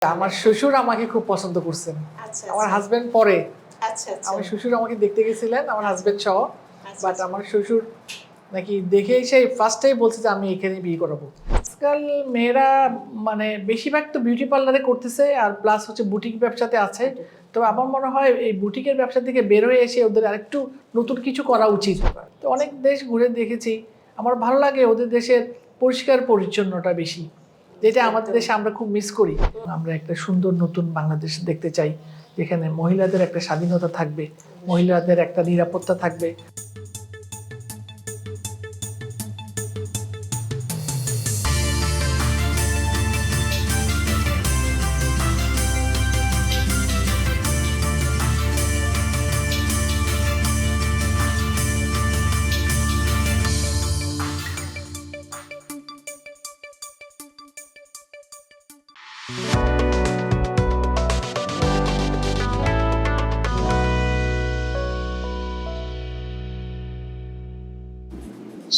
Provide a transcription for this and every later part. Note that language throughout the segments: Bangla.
আমার শ্বশুর আমাকে খুব পছন্দ করছেন। আচ্ছা আমার হাজবেন্ড পরে, আচ্ছা আমার শ্বশুর আমাকে দেখতে গেছিলেন, আমার হাজবেন্ড সহ। আচ্ছা, বাট আমার শ্বশুর নাকি দেখে এসে ফার্স্টেই বলছে যে আমি এখানে বিয়ে করাবো। আজকাল মেয়েরা মানে বেশিরভাগ তো বিউটি পার্লারে করতেছে, আর প্লাস হচ্ছে বুটিক ব্যবসাতে আছে। তো আমার মনে হয় এই বুটিকের ব্যবসা থেকে বের হয়ে এসে ওদের আরেকটু নতুন কিছু করা উচিত। তো অনেক দেশ ঘুরে দেখেছি, আমার ভালো লাগে ওদের দেশের পরিষ্কার পরিচ্ছন্নতা বেশি, যেটা আমাদের দেশে আমরা খুব মিস করি। আমরা একটা সুন্দর নতুন বাংলাদেশ দেখতে চাই, যেখানে মহিলাদের একটা স্বাধীনতা থাকবে, মহিলাদের একটা নিরাপত্তা থাকবে।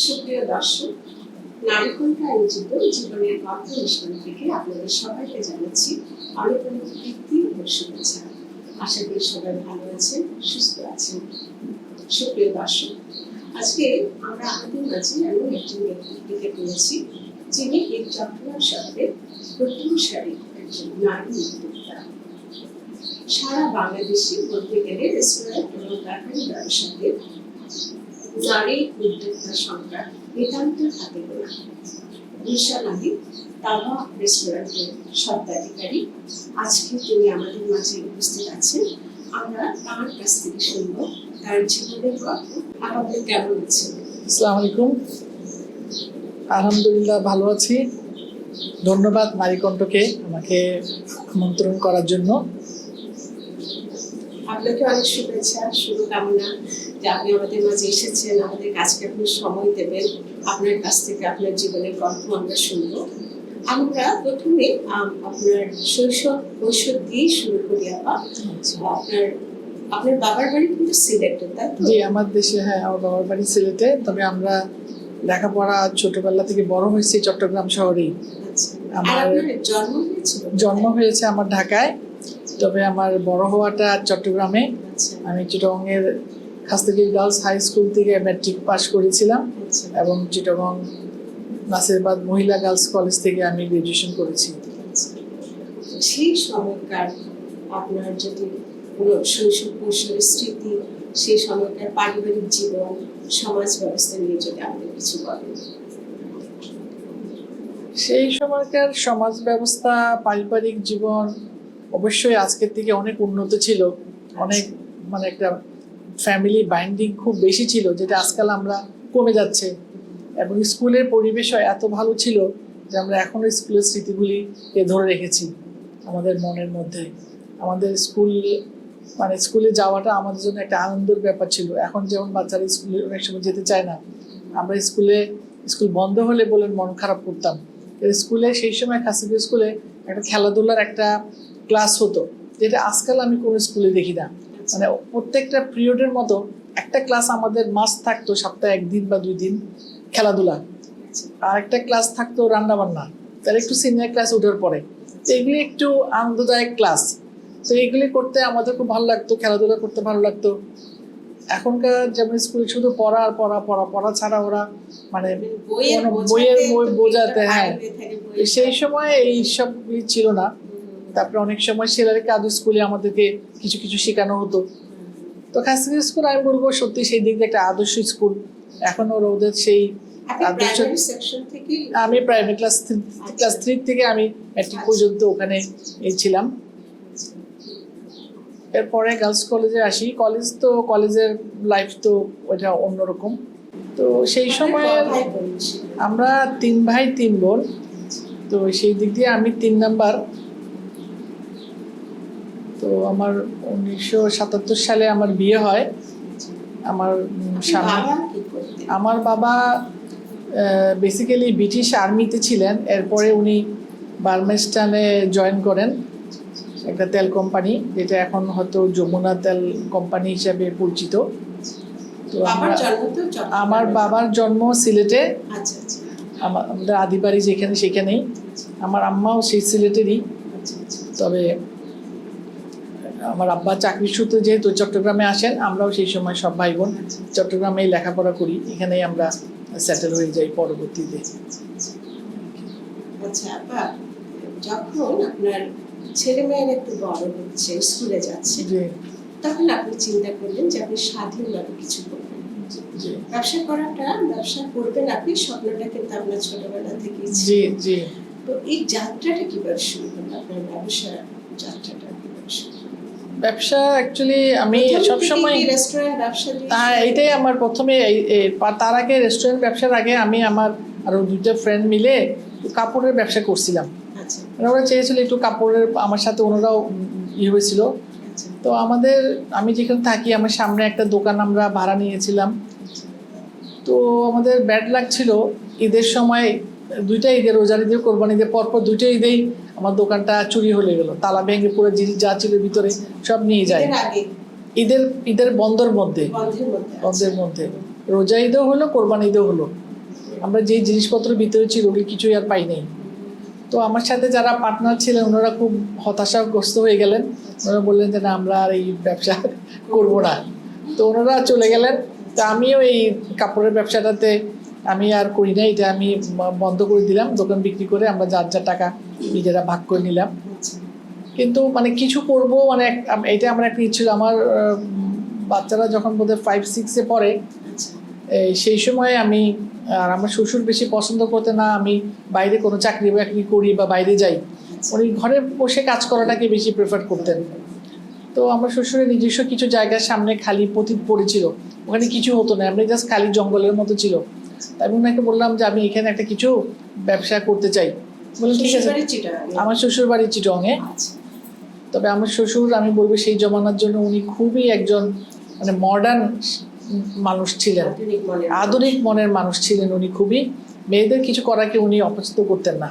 সুপ্রিয় দর্শক, নারীকণ্ঠ আয়োজিত জীবনের গল্প অনুষ্ঠান থেকে আপনাদের সবাইকে জানাচ্ছি অনেক অনেক প্রীতি ও শুভেচ্ছা। আশা করি সবাই ভালো আছেন, সুস্থ আছেন। সুপ্রিয় দর্শক, আজকে আমরা আমাদের মাঝে এমন একজন ব্যক্তিকে পেয়েছি, যিনি এই চট্টগ্রাম শহরের প্রত্যন্ত একজন নারী উদ্যোক্তা। সারা বাংলাদেশে বলতে গেলে রেস্টুরেন্ট এবং বেকারি ব্যবসাতে নারী উদ্যোক্তার সংখ্যা নিতান্ত হাতে গোনা। বিশাল আলী তাওয়া রেস্টুরেন্টের স্বত্বাধিকারী, আজকে তিনি আমাদের মাঝে উপস্থিত আছেন। আমরা তার কাছ থেকে শুনব তার জীবনের গল্প। আপনি কেমন আছেন? আসসালামু আলাইকুম। আলহামদুলিল্লাহ ভালো আছি, ধন্যবাদ নারীকণ্ঠকে আমাকে আমন্ত্রণ করার জন্য। আপনাকে অনেক শুভেচ্ছা, শুভকামনা যে আপনি আমাদের মাঝে এসেছেন, আমাদের কাজকে আপনি সময় দেবেন, আপনার কাছ থেকে আপনার জীবনের গল্প আমরা শুনবো। আমরা প্রথমে আপনার শৈশব কৈশোর দিয়ে শুরু করি। আপনার বাবার বাড়ি কিন্তু সিলেটে, তাই তো? জি, আমার দেশে, হ্যাঁ, আমার বাবার বাড়ি সিলেটে, তবে আমরা লেখাপড়া ছোটবেলা থেকে বড় হয়েছি চট্টগ্রাম শহরেই। আমার জন্ম হয়েছে আমার ঢাকায়, তবে আমার বড় হওয়াটা চট্টগ্রামে। আমি চিটাগংয়ের খাস্তাগির গার্লস হাই স্কুল থেকে ম্যাট্রিক পাস করেছিলাম এবং চিটাগং নাসিরাবাদ মহিলা গার্লস কলেজ থেকে আমি গ্রাজুয়েশন করেছি। সেই সময়কার আপনার যদি পুরো শৈশব কৈশোরের স্মৃতি, সেই সময়কার পারিবারিক জীবন, সমাজ ব্যবস্থা নিয়ে যদি আপনি কিছু বলেন। সেই সময়কার সমাজ ব্যবস্থা, পারিবারিক জীবন অবশ্যই আজকের থেকে অনেক উন্নত ছিল। অনেক মানে একটা ফ্যামিলি বাইন্ডিং খুব বেশি ছিল, যেটা আজকাল আমরা কমে যাচ্ছে। এবং স্কুলের পরিবেশও এত ভালো ছিল যে আমরা এখনো স্কুলের স্মৃতিগুলিকে ধরে রেখেছি আমাদের মনের মধ্যে। আমাদের স্কুলে যাওয়াটা আমাদের জন্য একটা আনন্দের ব্যাপার ছিল। এখন যেমন বাচ্চারা স্কুলে অনেক সময় যেতে চায় না, আমরা স্কুল বন্ধ হলে বলে মন খারাপ করতাম। স্কুলে সেই সময় খাসিগির স্কুলে একটা খেলাধুলার একটা ক্লাস হতো, যেটা আজকাল আমি কোনো স্কুলে দেখি না। মানে প্রত্যেকটা পিরিয়ডের মতো একটা ক্লাস আমাদের মাস্ট থাকতো, সপ্তাহে 1 দিন বা 2 দিন খেলাধুলা, আর একটা ক্লাস থাকতো রান্না বান্না, তার একটু সিনিয়র ক্লাস ওঠার পরে। এগুলি একটু আনন্দদায়ক ক্লাস, তো এগুলি করতে আমাদের খুব ভালো লাগতো, খেলাধুলা করতে ভালো লাগতো। এখনকার যেমন স্কুলে শুধু পড়া আর পড়া পড়া পড়া ছাড়া ওরা মানে বইয়ের বোঝাতে, হ্যাঁ, সেই সময় এই সব ছিল না। তারপরে অনেক সময় সেলারি কাজ স্কুলে আমাদেরকে কিছু কিছু শেখানো হতো। তো খাসিগির স্কুল আমি বলবো সত্যি সেই দিক দিয়ে একটা আদর্শ স্কুল। এখনো ওদের সেই আদর্শ। আমি প্রাইভেট ক্লাস 3 থেকে আমি ম্যাট্রিক পর্যন্ত ওখানে ছিলাম। এরপরে গার্লস কলেজে আসি। কলেজের লাইফ তো ওইটা অন্যরকম। তো সেই সময় আমরা 3 ভাই 3 বোন, তো সেই দিক দিয়ে আমি 3 নাম্বার। তো আমার 1977 সালে আমার বিয়ে হয়। আমার বাবা বেসিক্যালি ব্রিটিশ আর্মিতে ছিলেন, এরপরে উনি বার্মেস্টানে জয়েন করেন, একটা তেল কোম্পানি, যেটা এখন হয়তো যমুনা তেল কোম্পানি হিসাবে পরিচিত। তো আমার বাবার জন্ম সিলেটে, আমাদের আদি বাড়ি যেখানে সেখানেই। আমার আম্মাও সেই সিলেটেরই। তবে আমার আব্বা চাকরির সূত্রে যেহেতু চট্টগ্রামে আসেন, আমরাও সেই সময় সব ভাই বোন চট্টগ্রামেই লেখাপড়া করি, এখানেই আমরা সেটেল হয়ে যাই পরবর্তীতে। আচ্ছা আপা, যখন আপনার ছেলে মেয়েরা একটু বড় হচ্ছে, স্কুলে যাচ্ছে, জি তখন আপনি চিন্তা করলেন যে আপনি স্বাধীনভাবে কিছু করবেন, জি ব্যবসা করবেন, আপনি স্বপ্নটা কিন্তু আপনার ছোটবেলা থেকেই ছিল। জি জি তো এই যাত্রাটা কিভাবে শুরু হলো, আপনার ব্যবসা যাত্রাটা কিভাবে শুরু হলো? ব্যবসা অ্যাকচুয়ালি আমি প্রথম সবসময় থেকে কি রেস্টুরেন্ট ব্যবসা দিয়ে এইটাই আমার প্রথমে তার আগে রেস্টুরেন্ট ব্যবসার আগে আমি আমার আরো দুইটা ফ্রেন্ড মিলে কাপড়ের ব্যবসা করছিলাম। আচ্ছা মানে ওরা চেয়েছিল একটু কাপড়ের, আমার সাথে ওনারাও হয়েছিল। আচ্ছা তো আমি যেখানে থাকি আমার সামনে একটা দোকান আমরা ভাড়া নিয়েছিলাম। তো আমাদের ব্যাড লাক ছিল, ঈদের সময় দুইটা ঈদের, রোজার ঈদের, কোরবানি ঈদের পরপর দুইটা ঈদেই আমার দোকানটা চুরি হয়ে গেল, তালা ভেঙে পুরো জিনিস যা ছিল ভিতরে সব নিয়ে যায়। এর আগে ঈদের বন্ধের মধ্যে বন্ধের বন্ধের মধ্যে মধ্যে রোজা ঈদও হলো, কোরবানি ঈদও হলো, আমরা যে জিনিসপত্র ভিতরে ছিল ওগুলি কিছুই আর পাই নাই। তো আমার সাথে যারা পার্টনার ছিলেন ওনারা খুব হতাশাগ্রস্ত হয়ে গেলেন, ওনারা বললেন যে না আমরা আর এই ব্যবসা করবো না। তো ওনারা চলে গেলেন। তা আমিও এই কাপড়ের ব্যবসাটাতে আমি আর করি না, এটা আমি বন্ধ করে দিলাম, দোকান বিক্রি করে আমরা যার যা টাকা নিজেরা ভাগ করে নিলাম। কিন্তু মানে কিছু করবো, মানে এটা আমার একটা ইচ্ছে ছিল। আমার বাচ্চারা যখন বোধহয় 5-6-এ পড়ে, সেই সময় আর আমার শ্বশুর বেশি পছন্দ করতে না আমি বাইরে কোনো চাকরি বাকরি করি বা বাইরে যাই, উনি ঘরে বসে কাজ করাটাকে বেশি প্রেফার করতেন। তো আমার শ্বশুরের নিজস্ব কিছু জায়গার সামনে খালি পতিত পড়েছিল, ওখানে কিছু হতো না, এমনি জাস্ট খালি জঙ্গলের মতো ছিল। তাই আমি ওনাকে বললাম যে আমি এখানে একটা কিছু ব্যবসা করতে চাই। বললেন ঠিক আছে। আমার শ্বশুর বাড়ি চিটংয়ে। তবে আমার শ্বশুর, আমি বলবো সেই জমানার জন্য উনি খুবই একজন মানে মডার্ন মানুষ ছিলেন, আধুনিক মনের মানুষ ছিলেন উনি খুবই। মেয়েদের কিছু করাকে উনি অপছন্দ করতেন না,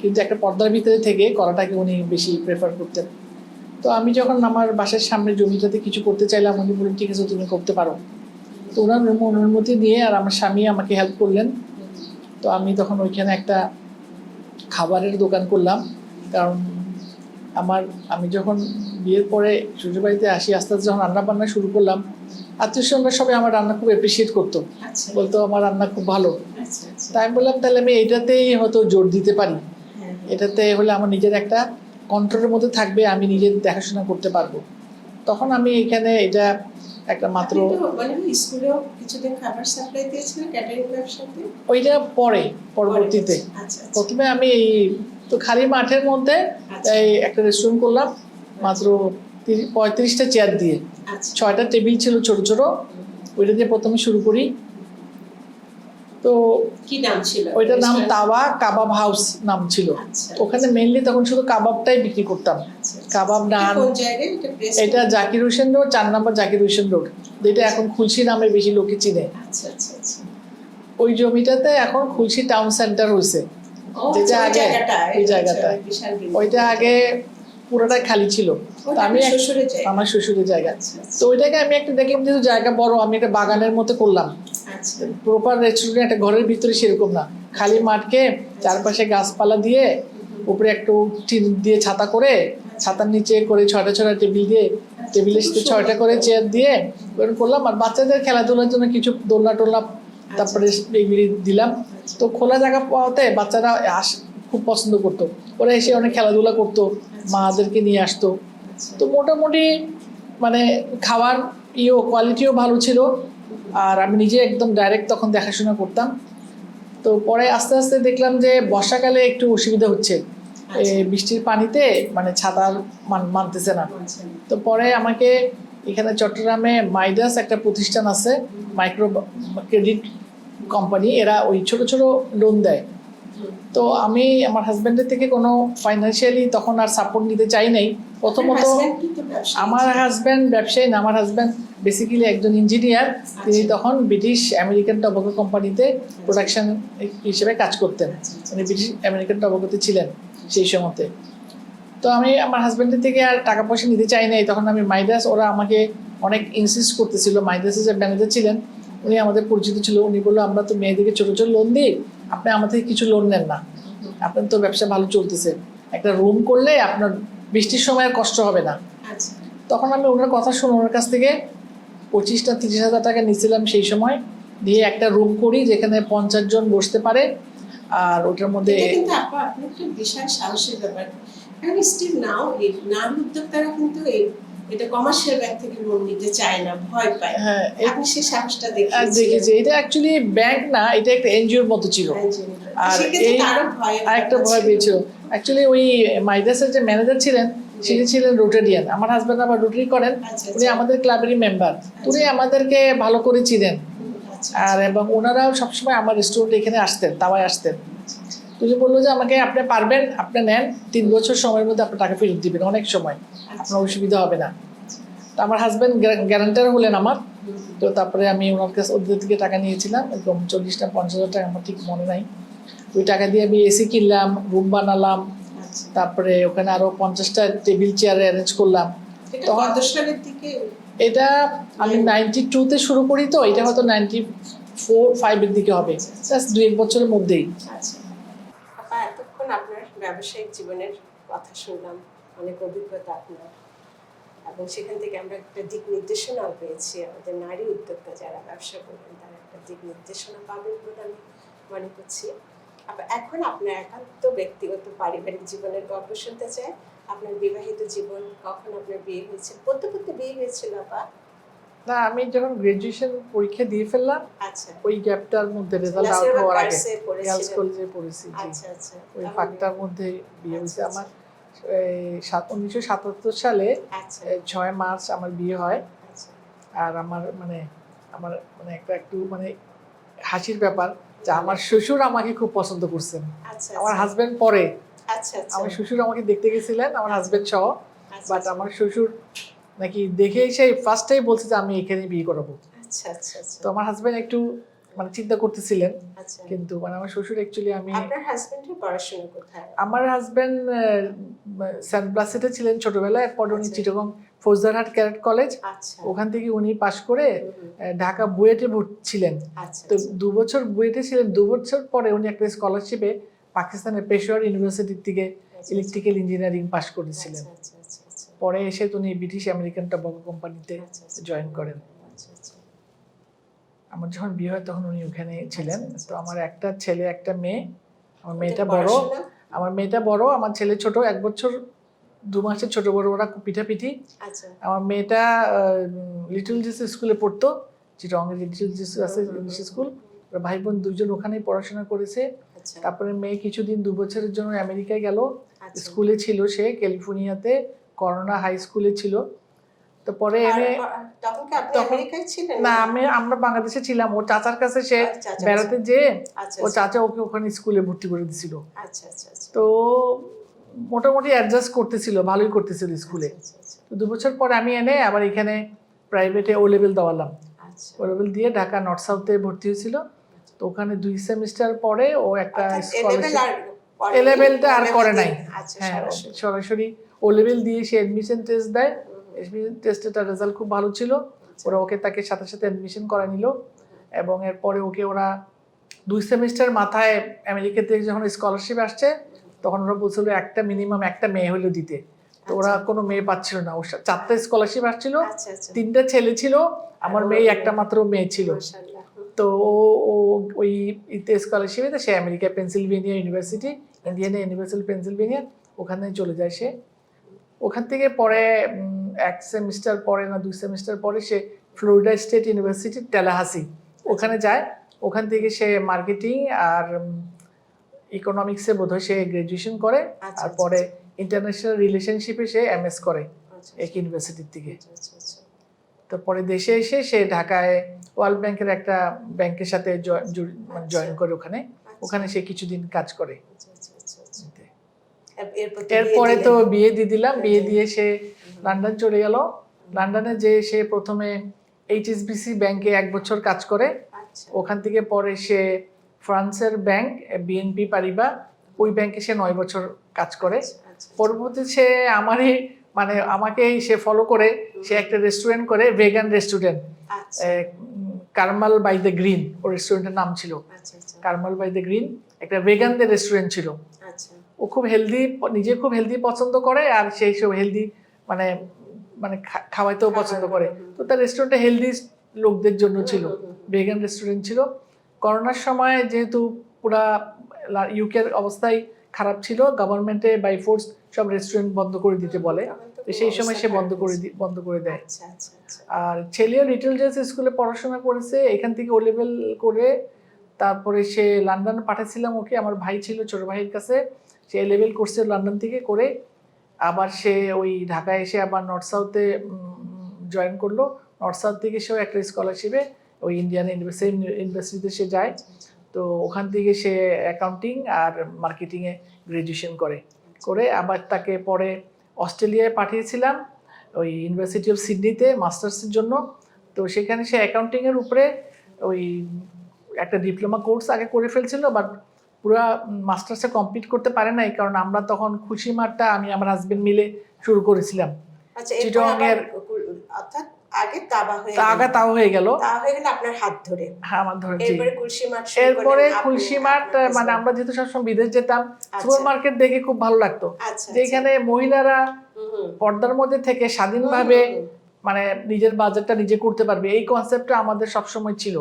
কিন্তু একটা পর্দার ভিতরে থেকে করাটাকে উনি বেশি প্রেফার করতেন। তো আমি যখন আমার বাসার সামনে জমিটাতে কিছু করতে চাইলাম, উনি বললেন ঠিক আছে তুমি করতে পারো। তো ওনার অনুমতি নিয়ে আর আমার স্বামী আমাকে হেল্প করলেন। তো আমি তখন ওইখানে একটা খাবারের দোকান করলাম। কারণ আমি যখন বিয়ের পরে শ্বশুরবাড়িতে আসি, আস্তে আস্তে যখন রান্না বান্না শুরু করলাম, আত্মীয়স্বজনরা সবাই আমার রান্না খুব অ্যাপ্রিসিয়েট করতো, বলতো আমার রান্না খুব ভালো। তাই আমি বললাম তাহলে আমি এইটাতেই হয়তো জোর দিতে পারি, এটাতে হলে আমার নিজের একটা কন্ট্রোলের মধ্যে থাকবে, আমি নিজের দেখাশোনা করতে পারবো। তখন আমি এখানে এটা একটা মাত্র স্কুলেও কিছুদিন খাবার সাপ্লাই দিয়েছিলেন ক্যাটারিং ব্যবসাতে, ওইটা পরবর্তীতে। প্রথমে আমি এই তো খালি মাঠের মধ্যে এই একটা রেস্টুরেন্ট করলাম, মাত্র 35টা চেয়ার দিয়ে, 6টা টেবিল ছিল ছোট ছোট, ওইটা দিয়ে প্রথমে শুরু করি। তো কি নাম ছিল? ওইটার নাম তাওয়া কাবাব হাউস নাম ছিল। ওখানে মেইনলি তখন শুধু কাবাবটাই বিক্রি করতাম, কাবাব, নান। এটা জাকির হোসেন রোড, 4 নম্বর জাকির হোসেন রোড, যেটা এখন খুলশি নামে বেশি লোকে চিনে। ওই জমিটাতে এখন খুলশি টাউন সেন্টার হয়েছে, যেটা আগে ওই জায়গাটা, ওইটা আগে পুরোটাই খালি ছিল। আমি আমার শ্বশুরের জায়গা, তো ওইটাকে আমি একটা দেখলাম যেহেতু জায়গা বড়, আমি একটা বাগানের মতো করলাম। প্রপার রেস্টুরেন্ট একটা ঘরের ভিতরে সেরকম না, খালি মাঠকে চারপাশে গাছপালা দিয়ে, উপরে একটু টিন দিয়ে ছাতা করে, ছাতার নিচে করে 6টা টেবিল দিয়ে, টেবিলের সাথে 6টা করে চেয়ার দিয়ে করলাম। আর বাচ্চাদের খেলাধুলার জন্য কিছু দোলনা টোলনা তারপরে এগুলি দিলাম। তো খোলা জায়গা পাওয়াতে বাচ্চারা খুব পছন্দ করতো, ওরা এসে অনেক খেলাধুলা করতো, মাদেরকে নিয়ে আসতো। তো মোটামুটি মানে খাওয়ার কোয়ালিটিও ভালো ছিল, আর আমি নিজে একদম ডাইরেক্ট তখন দেখাশোনা করতাম। তো পরে আস্তে আস্তে দেখলাম যে বর্ষাকালে একটু অসুবিধা হচ্ছে, বৃষ্টির পানিতে মানে ছাতার মানতেছে না। তো পরে আমাকে এখানে চট্টগ্রামে মাইডাস একটা প্রতিষ্ঠান আছে, মাইক্রো ক্রেডিট কোম্পানি, এরা ওই ছোট ছোট লোন দেয়। তো আমি আমার হাজব্যান্ডের থেকে কোনো ফাইন্যান্সিয়ালি তখন আর সাপোর্ট নিতে চাই নাই। প্রথমত আমার হাজব্যান্ড ব্যবসায়ী না, আমার হাজব্যান্ড বেসিক্যালি একজন ইঞ্জিনিয়ার। তিনি তখন ব্রিটিশ আমেরিকান টবাকো কোম্পানিতে প্রোডাকশন হিসেবে কাজ করতেন, উনি ব্রিটিশ আমেরিকান টবাকোতে ছিলেন সেই সময়তে। তো আমি আমার হাজব্যান্ডের থেকে আর টাকা পয়সা নিতে চাই নাই। তখন আমি মাইডাস, ওরা আমাকে অনেক ইনসিস্ট করতেছিল, মাইডাসের যে ম্যানেজার ছিলেন উনি আমাদের পরিচিত ছিল, উনি বললো আমরা তো মেয়েদেরকে ছোটো ছোটো লোন দিই, আপনি আমাদের কিছু লোন নেন না, আপনার তো ব্যবসা ভালো চলতেছে, একটা রুম করলে আপনার বৃষ্টির সময় আর কষ্ট হবে না। আচ্ছা তখন আমি ওনার কথা শুনে ওনার কাছ থেকে 25-30 হাজার টাকা নিয়েছিলাম সেই সময়, দিয়ে একটা রুম করি যেখানে 50 জন বসতে পারে। আর ওটার মধ্যে এটা কিন্তু আপনার একটা বিশাল সাহসের ব্যাপার, কারণ স্টিল নাও এই নারী উদ্যোক্তারা কিন্তু এটা কমার্শিয়াল ব্যাংক থেকে লোন নিতে চায় না, ভয় পায়। হ্যাঁ আপনি সেই সাহসটা আর দেখিয়েছেন। দেখেছি এটা অ্যাকচুয়ালি ব্যাংক না, এটা একটা এনজিওর মতো ছিল। আর এই আরেকটা ভয় পেয়েছিল অ্যাকচুয়ালি ওই মাইদাসের যে ম্যানেজার ছিলেন তিনি ছিলেন রোটারিয়ান, আমার হাজব্যান্ড আবার রোটারি করেন, উনি আমাদের ক্লাবেরই মেম্বার, উনি আমাদেরকে ভালো করে চিনেন। আর এবং ওনারাও সবসময় আমার রেস্টুরেন্টে এখানে আসতেন, তাওয়ায় আসতেন। তুমি বললো যে আমাকে আপনি পারবেন, আপনি নেন, 3 বছর সময়ের মধ্যে আপনার টাকা ফেরত দিবেন, অনেক সময় আপনার অসুবিধা হবে না। তো আমার হাজব্যান্ড গ্যারান্টার হলেন আমার। তো তারপরে আমি ওনার কাছে ওদের থেকে টাকা নিয়েছিলাম, এরকম 40-50 হাজার টাকা, আমার ঠিক মনে নাই। ওই টাকা দিয়ে আমি এসি কিনলাম, রুম বানালাম, তারপরে ওখানে আরো 50টা টেবিল চেয়ার অ্যারেঞ্জ করলাম। তখন 10 সালের দিকে এটা আমি 92-তে শুরু করি, তো এটা হয়তো 94-95 এর দিকে হবে, জাস্ট 2-1 বছরের মধ্যেই। আচ্ছা আপা, এতক্ষণ আপনার ব্যবসায়িক জীবনের কথা শুনলাম, অনেক অভিজ্ঞতা আপনার, এবং সেখান থেকে আমরা একটা দিক নির্দেশনাও পেয়েছি। আমাদের নারী উদ্যোক্তা যারা ব্যবসা করবেন তারা একটা দিক নির্দেশনা পাবেন বলে আমি মনে করছি। এখন আপনার একান্ত ব্যক্তিগত পারিবারিক জীবনের গল্প শুনতে চাই। আপনার বিবাহিত জীবন, কখন আপনার বিয়ে হয়েছে, পড়তে বিয়ে হয়েছিল আপা? না, আমি যখন গ্রাজুয়েশন পরীক্ষা দিয়ে ফেললাম, আচ্ছা ওই গ্যাপটার মধ্যে রেজাল্ট আউট হওয়ার আগে গার্লস কলেজে পড়েছি। আচ্ছা আচ্ছা, ওই ফাঁকটার মধ্যে বিয়ে হয়েছে আমার। 1977 সালে 6 মার্চ আমার বিয়ে হয়। আর আমার মানে একটা একটু হাসির ব্যাপার যে আমার শ্বশুর আমাকে খুব পছন্দ করছেন, আমার হাজবেন্ড পরে। আমার শ্বশুর আমাকে দেখতে গেছিলেন, আমার হাজবেন্ড সহ, বাট আমার শ্বশুর নাকি দেখে সেই ফার্স্টেই বলছে যে আমি এখানে বিয়ে করাবো। তো আমার হাজবেন্ড একটু চিন্তা করতেছিলেন, কিন্তু আমার শ্বশুর অ্যাকচুয়ালি আমার হাজবেন্ড সেন্ট প্লাসিডে ছিলেন ছোটবেলায়, এরপর উনি চিটাগং ফৌজদারহাট ক্যাডেট কলেজ, ওখান থেকে উনি পাশ করে ঢাকা বুয়েটে ভর্তি ছিলেন। তো 2 বছর বুয়েটে ছিলেন, 2 বছর পরে উনি একটা স্কলারশিপে পাকিস্তানের পেশোয়ার ইউনিভার্সিটির থেকে ইলেকট্রিক্যাল ইঞ্জিনিয়ারিং পাশ করেছিলেন। পরে এসে উনি ব্রিটিশ আমেরিকান টবাকো কোম্পানিতে জয়েন করেন। আমার যখন বিয়ে হয় তখন উনি ওখানে ছিলেন। তো আমার একটা ছেলে একটা মেয়ে, আমার মেয়েটা বড়, আমার ছেলে ছোট, 1 বছর 2 মাসের ছোট বড়, ওরা পিঠাপিঠি। আমার মেয়েটা লিটল জিসু স্কুলে পড়তো, চিটাগংয়ের লিটল জিসু আছে ইংলিশ স্কুল, ভাই বোন 2 জন ওখানেই পড়াশোনা করেছে। তারপরে মেয়ে কিছুদিন 2 বছরের জন্য আমেরিকায় গেল, স্কুলে ছিল সে ক্যালিফোর্নিয়াতে করোনা হাই স্কুলে ছিল। তো পরে না, আমরা বাংলাদেশে ছিলাম, ওর চাচার কাছে সে বেড়াতে যেয়ে ও চাচা ওকে ওখানে স্কুলে ভর্তি করে দিছিল। তো মোটামুটি অ্যাডজাস্ট করতেছিল, ভালোই করতেছিল স্কুলে। তো 2 বছর পরে আমি এনে আবার এখানে প্রাইভেটে ও লেভেল দেওয়ালাম। ও লেভেল দিয়ে ঢাকা নর্থ সাউথে ভর্তি হয়েছিল। তো ওখানে 2 সেমিস্টার পরে ও একটা স্কলারশিপ, এ লেভেলটা আর করে নাই। হ্যাঁ, সরাসরি ও লেভেল দিয়ে সে অ্যাডমিশন টেস্ট দেয়, অ্যাডমিশন টেস্টে তার রেজাল্ট খুব ভালো ছিল, ওরা তাকে সাথে সাথে অ্যাডমিশন করা নিল। এবং এরপরে ওকে ওরা 2 সেমিস্টার মাথায় আমেরিকা থেকে যখন স্কলারশিপ আসছে তখন ওরা বলছিল মিনিমাম একটা মেয়ে হলে দিতে। তো ওরা কোনো মেয়ে পাচ্ছিল না, ওর 4টা স্কলারশিপ আসছিল, 3টা ছেলে ছিল, আমার মেয়ে একটা মাত্র মেয়ে ছিল। তো ও ওই স্কলারশিপে সে আমেরিকায় Pennsylvania university, Indiana university Pennsylvania, ওখানে চলে যায় সে। ওখান থেকে পরে 1 সেমিস্টার পরে না 2 সেমিস্টার পরে সে ফ্লোরিডা স্টেট ইউনিভার্সিটি ট্যালাহাসি ওখানে যায়। ওখান থেকে সে মার্কেটিং আর ইকোনমিক্সে বোধহয় সে গ্রাজুয়েশন করে। আর পরে ইন্টারন্যাশনাল রিলেশনশিপে সে এমএস করে এক ইউনিভার্সিটির থেকে। তো পরে দেশে এসে সে ঢাকায় ওয়ার্ল্ড ব্যাংকের একটা ব্যাংকের সাথে জয়েন করে, ওখানে সে কিছুদিন কাজ করে। এরপরে তো বিয়ে দিয়ে দিলাম, বিয়ে দিয়ে সে লন্ডন চলে গেল। লন্ডনে যে সে প্রথমে HSBC ব্যাংকে 1 বছর কাজ করে, ওখান থেকে পরে সে ফ্রান্সের ব্যাংক BNP পারিবা, ওই ব্যাংকে সে 9 বছর কাজ করে। পরবর্তীতে সে আমাকেই সে ফলো করে সে একটা রেস্টুরেন্ট করে, vegan restaurant, Carmel by the green, ও রেস্টুরেন্টের নাম ছিল কারমাল বাই দ্য গ্রিন, একটা ভেগানদের রেস্টুরেন্ট ছিল। ও খুব হেলদি, নিজে খুব হেলদি পছন্দ করে, আর সেই সব হেলদি মানে মানে খাওয়াইতেও পছন্দ করে। তো তার রেস্টুরেন্টটা হেলদি লোকদের জন্য ছিল, ভেগান রেস্টুরেন্ট ছিল। করোনার সময় যেহেতু পুরা ইউকের অবস্থাই খারাপ ছিল, গভর্নমেন্টে বাই ফোর্স সব রেস্টুরেন্ট বন্ধ করে দিতে বলে, তো সেই সময় সে বন্ধ করে দেয়। আর ছেলেও লিটল জেস স্কুলে পড়াশোনা করেছে, এখান থেকে ও লেভেল করে তারপরে সে লন্ডন পাঠিয়েছিলাম ওকে, আমার ভাই ছিল ছোট ভাইয়ের কাছে, সে এ লেভেল করছে লন্ডন থেকে করে, আবার সে ওই ঢাকায় এসে আবার নর্থ সাউথে জয়েন করলো। নর্থ সাউথ থেকে সেও একটা স্কলারশিপে ওই ইন্ডিয়ান ইউনিভার্সিটিতে সে যায়, তো ওখান থেকে সে অ্যাকাউন্টিং আর মার্কেটিংয়ে গ্র্যাজুয়েশন করে আবার তাকে পরে অস্ট্রেলিয়ায় পাঠিয়েছিলাম ওই ইউনিভার্সিটি অফ সিডনিতে মাস্টার্সের জন্য। তো সেখানে সে অ্যাকাউন্টিংয়ের উপরে ওই একটা ডিপ্লোমা কোর্স আগে করে ফেলছিল, বাট পুরা মাস্টার্সে কমপ্লিট করতে পারে নাই, কারণ আমরা তখন খুশি মাঠটা আমি আমার হাজবেন্ড মিলে শুরু করেছিলাম। চিটংয়ের অর্থাৎ আগে তাওয়া হয়ে গেল আপনার হাত ধরে। হ্যাঁ, আমার ধরে। এরপরে খুলশি মাঠ মানে আমরা যেহেতু সবসময় বিদেশ যেতাম, সুপার মার্কেট দেখে খুব ভালো লাগতো, যেখানে মহিলারা পর্দার মধ্যে থেকে স্বাধীনভাবে মানে নিজের বাজারটা নিজে করতে পারবে, এই কনসেপ্টটা আমাদের সবসময় ছিল।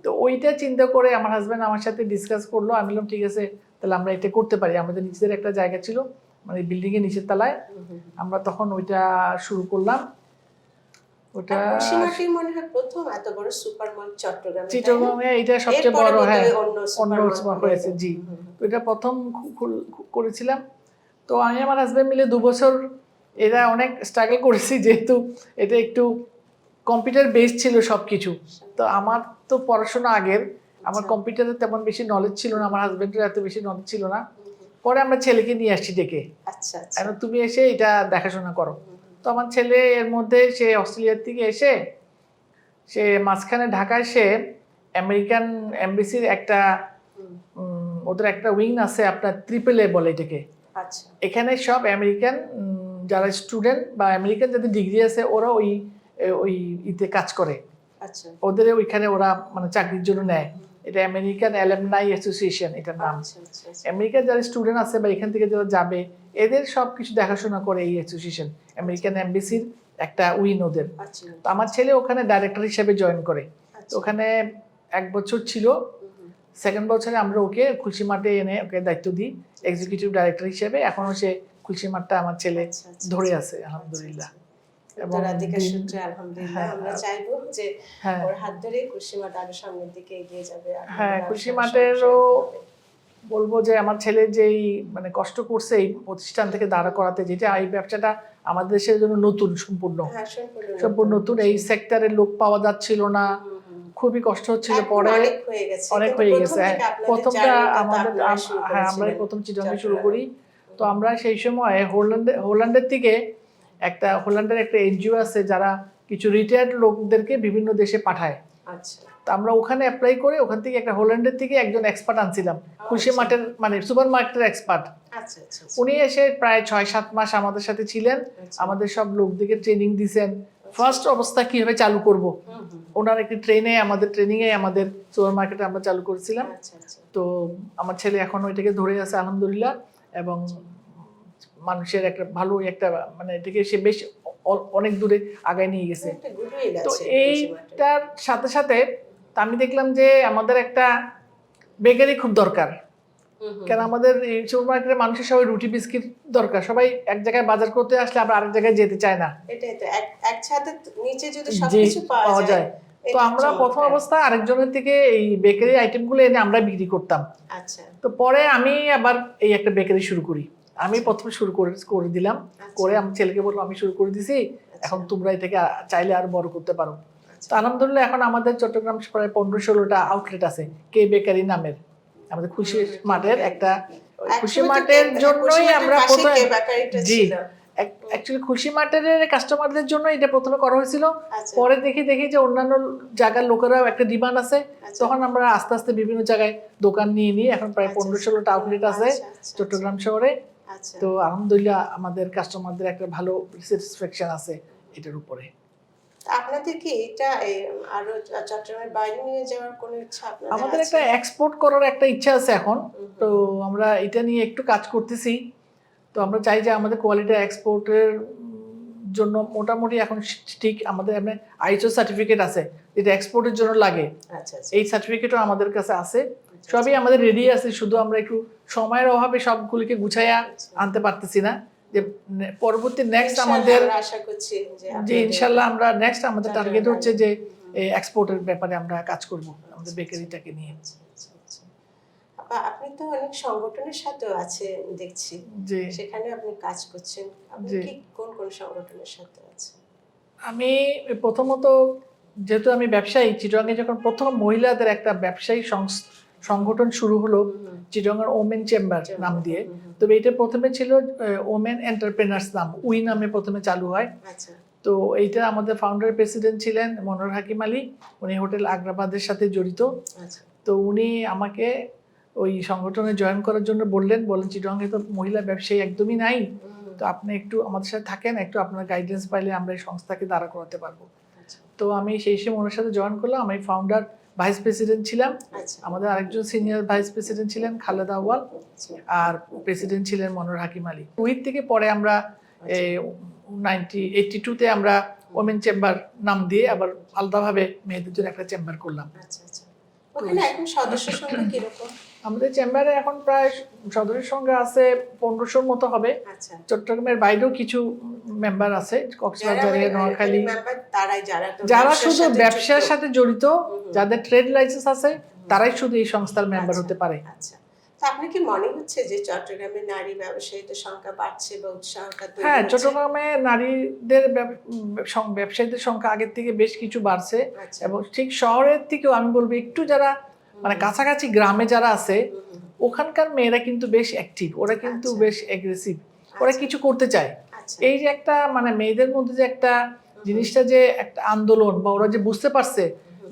তো ওইটা চিন্তা করে আমার হাজবেন্ড আমার সাথে ডিসকাস করলো, আমি বললাম ঠিক আছে তাহলে আমরা এটা করতে পারি। আমাদের নিজেদের একটা জায়গা ছিল মানে বিল্ডিং এর নিচের তলায়, আমরা তখন ওইটা শুরু করলাম। ওটা মনে হয় প্রথম এত বড় সুপার মল চিটগাঁয়ে এটা সবচেয়ে বড়, হ্যাঁ অন্য হয়েছে, জি। তো এটা প্রথম করেছিলাম। তো আমি আমার হাজবেন্ড মিলে 2 বছর এরা অনেক স্ট্রাগল করেছি, যেহেতু এটা একটু কম্পিউটার বেসড ছিল সবকিছু। তো আমার তো পড়াশোনা আগের, আমার কম্পিউটারে তেমন বেশি নলেজ ছিল না, আমার হাজবেন্ডের এত বেশি নলেজ ছিল না। পরে আমরা ছেলেকে নিয়ে আসছি ডেকে, এখন তুমি এসে এটা দেখাশোনা করো। তো আমার ছেলে এর মধ্যে সে অস্ট্রেলিয়ার থেকে এসে সে মাঝখানে ঢাকায় সে আমেরিকান এমবেসির একটা ওদের একটা উইং আছে আপনার AAA বলে এটাকে। এখানে সব আমেরিকান যারা স্টুডেন্ট বা আমেরিকান যাদের ডিগ্রি আছে ওরা ওই ইতে কাজ করে, ওদের ওইখানে ওরা মানে চাকরির জন্য নেয়। এটা আমেরিকান অ্যালামনাই অ্যাসোসিয়েশন এটার নাম। আমেরিকান যারা স্টুডেন্ট আছে বা এখান থেকে যারা যাবে এদের সবকিছু দেখাশোনা করে এই অ্যাসোসিয়েশন, আমেরিকান এমবেসির একটা উইন ওদের। তো আমার ছেলে ওখানে ডাইরেক্টর হিসেবে জয়েন করে, তো ওখানে 1 বছর ছিল। সেকেন্ড বছরে আমরা ওকে খুলশি মাঠে এনে ওকে দায়িত্ব দিই এক্সিকিউটিভ ডাইরেক্টর হিসেবে। এখনো সে খুলশি মাঠটা আমার ছেলে ধরে আছে আলহামদুলিল্লাহ। আমরা চাইবো যে ওর হাত ধরে খুশি মাঠ আরো সামনের দিকে এগিয়ে যাবে। হ্যাঁ, খুশি মাঠেরও বলবো যে আমার ছেলে যেই মানে কষ্ট করছে এই প্রতিষ্ঠান থেকে দাঁড়া করাতে, যেটা এই ব্যবসাটা আমাদের দেশের জন্য নতুন, সম্পূর্ণ নতুন, এই সেক্টরের লোক পাওয়া যাচ্ছিল না, খুবই কষ্ট হচ্ছিল। পরে অনেক হয়ে গেছে। প্রথমটা আমাদের হ্যাঁ আমরা প্রথম চিটংয়ে শুরু করি। তো আমরা সেই সময় হোল্যান্ডের থেকে হোল্যান্ডের একটা এনজিও আছে যারা কিছু রিটায়ার্ড লোকদেরকে বিভিন্ন দেশে পাঠায়। তো আমরা ওখানে অ্যাপ্লাই করে ওখান থেকে একটা হোল্যান্ডের থেকে একজন এক্সপার্ট আনছিলাম, খুশি মাঠের মানে সুপার মার্কেটের এক্সপার্ট। উনি এসে প্রায় 6-7 মাস আমাদের সাথে ছিলেন, আমাদের সব লোকদেরকে ট্রেনিং দিয়েছেন। ফার্স্ট অবস্থা কিভাবে চালু করব, ওনার একটি ট্রেনিংয়ে আমাদের সুপার মার্কেটে আমরা চালু করেছিলাম। তো আমার ছেলে এখন ওইটাকে ধরে আছে আলহামদুলিল্লাহ, এবং মানুষের একটা ভালো একটা মানে এটাকে সে বেশ অনেক দূরে আগায় নিয়ে গেছে। তো এইটার সাথে সাথে আমি দেখলাম যে আমাদের একটা বেকারি খুব দরকার, কেন আমাদের এই সুপার মার্কেটের মানুষের সবাই রুটি বিস্কিট দরকার, সবাই এক জায়গায় বাজার করতে আসলে আবার আরেক জায়গায় যেতে চায় না, এটাই তো এক ছাদের নিচে যদি সবকিছু পাওয়া যায়। তো আমরা প্রথম অবস্থা আরেকজনের থেকে এই বেকারি আইটেমগুলো এনে আমরা বিক্রি করতাম। তো পরে আমি আবার এই একটা বেকারি শুরু করি, আমি প্রথম শুরু করে দিলাম, করে আমার ছেলেকে বললাম আমি শুরু করে দিছি, এখন তোমরা এটাকে চাইলে আরো বড় করতে পারো। তো আলহামদুলিল্লাহ এখন আমাদের চট্টগ্রাম প্রায় 15-16টা আউটলেট আছে কে বেকারি নামের। আমাদের খুশি মাঠের একটা খুশি মাঠের জন্যই আমরা অ্যাকচুয়ালি খুশি মাঠের কাস্টমারদের জন্য এটা প্রথমে করা হয়েছিল। পরে দেখি যে অন্যান্য জায়গার লোকেরাও একটা ডিমান্ড আছে, তখন আমরা আস্তে আস্তে বিভিন্ন জায়গায় দোকান নিয়ে এখন প্রায় 15-16টা আউটলেট আছে চট্টগ্রাম শহরে। তো আলহামদুলিল্লাহ আমাদের কাস্টমারদের একটা ভালো স্যাটিসফ্যাকশন আছে এটার উপরে। আপনাদের কি এটা আরো চট্টগ্রামের বাইরে নিয়ে যাওয়ার কোনো ইচ্ছা আপনাদের আমাদের আছে? একটা এক্সপোর্ট করার একটা ইচ্ছা আছে এখন, তো আমরা এটা নিয়ে একটু কাজ করতেছি। তো আমরা চাই যে আমাদের কোয়ালিটি এক্সপোর্টের জন্য মোটামুটি এখন ঠিক আমাদের এমনি আইএসও সার্টিফিকেট আছে যেটা এক্সপোর্টের জন্য লাগে। আচ্ছা আচ্ছা এই সার্টিফিকেটও আমাদের কাছে আছে, সবই আমাদের রেডি আছে, শুধু আমরা একটু সময়ের অভাবে সবগুলিকে গুছাইয়া আনতে পারতেছি না। যে পরবর্তী নেক্সট আমাদের আমরা আশা করছি যে ইনশাল্লাহ আমরা নেক্সট আমাদের টার্গেট হচ্ছে যে এক্সপোর্টের ব্যাপারে আমরা কাজ করব আমাদের বেকারিটাকে নিয়ে। আপনি তো অনেক সংগঠনের সাথেও আছে দেখছি, যে সেখানে আপনি কাজ করছেন, আপনি জি। কি কোন কোন সংগঠনের সাথে আছেন? আমি প্রথমত যেহেতু আমি ব্যবসায়ী, চিটাগাংয়ে যখন প্রথম মহিলাদের একটা ব্যবসায়ী সংগঠন শুরু হলো চিটাগাং ওমেন চেম্বার নাম দিয়ে, তবে এটা প্রথমে ছিল ওমেন এন্টারপ্রেনার্স নাম, উই নামে প্রথমে চালু হয়। আচ্ছা তো এইটা আমাদের ফাউন্ডার প্রেসিডেন্ট ছিলেন মনোহর হাকিম আলী, উনি হোটেল আগ্রাবাদের সাথে জড়িত। আচ্ছা তো উনি আমাকে ওই সংগঠনে জয়েন করার জন্য বললেন চিটাগাংয়ে তো মহিলা ব্যবসায়ী একদমই নাই, তো আপনি একটু আমাদের সাথে থাকেন, একটু আপনার গাইডেন্স পাইলে আমরা এই সংস্থাকে দাঁড়া করাতে পারবো। আচ্ছা তো আমি সেই সময় ওনার সাথে জয়েন করলাম। আমি ফাউন্ডার ভাইস প্রেসিডেন্ট ছিলাম, আচ্ছা আমাদের আরেকজন সিনিয়র ভাইস প্রেসিডেন্ট ছিলেন খালেদা আউয়াল, আচ্ছা আর প্রেসিডেন্ট ছিলেন মনোহর হাকিম আলী। উইথ থেকে পরে আমরা 1982-তে আমরা ওমেন চেম্বার নাম দিয়ে আবার আলাদাভাবে মেয়েদের জন্য একটা চেম্বার করলাম। আচ্ছা আচ্ছা ওখানে এখন সদস্য সংখ্যা কিরকম? আমাদের চেম্বারে এখন প্রায় সদস্যের সংখ্যা আছে 1500-র মতো হবে। আচ্ছা চট্টগ্রামের বাইরেও কিছু মেম্বার আছে, কক্সবাজারে, নোয়াখালী, যারা শুধু ব্যবসার সাথে জড়িত, হুম। যাদের ট্রেড লাইসেন্স আছে তারাই শুধু এই সংস্থার মেম্বার হতে পারে। আচ্ছা তো আপনি কি মনে হচ্ছে যে চট্টগ্রামে নারী ব্যবসায়ীদের সংখ্যা বাড়ছে বা উৎসাহটা তৈরি হ্যাঁ, হচ্ছে? চট্টগ্রামে নারীদের ব্যবসায়ীদের সংখ্যা আগের থেকে বেশ কিছু বাড়ছে, আচ্ছা এবং ঠিক শহরের থেকেও আমি বলবো একটু যারা মানে কাছাকাছি গ্রামে যারা আছে ওখানকার মেয়েরা কিন্তু বেশ অ্যাক্টিভ, ওরা কিন্তু আচ্ছা। বেশ অ্যাগ্রেসিভ, ওরা কিছু করতে চায়। আচ্ছা এই যে একটা মানে মেয়েদের মধ্যে যে একটা জিনিসটা, যে একটা আন্দোলন, বা ওরা যে বুঝতে পারছে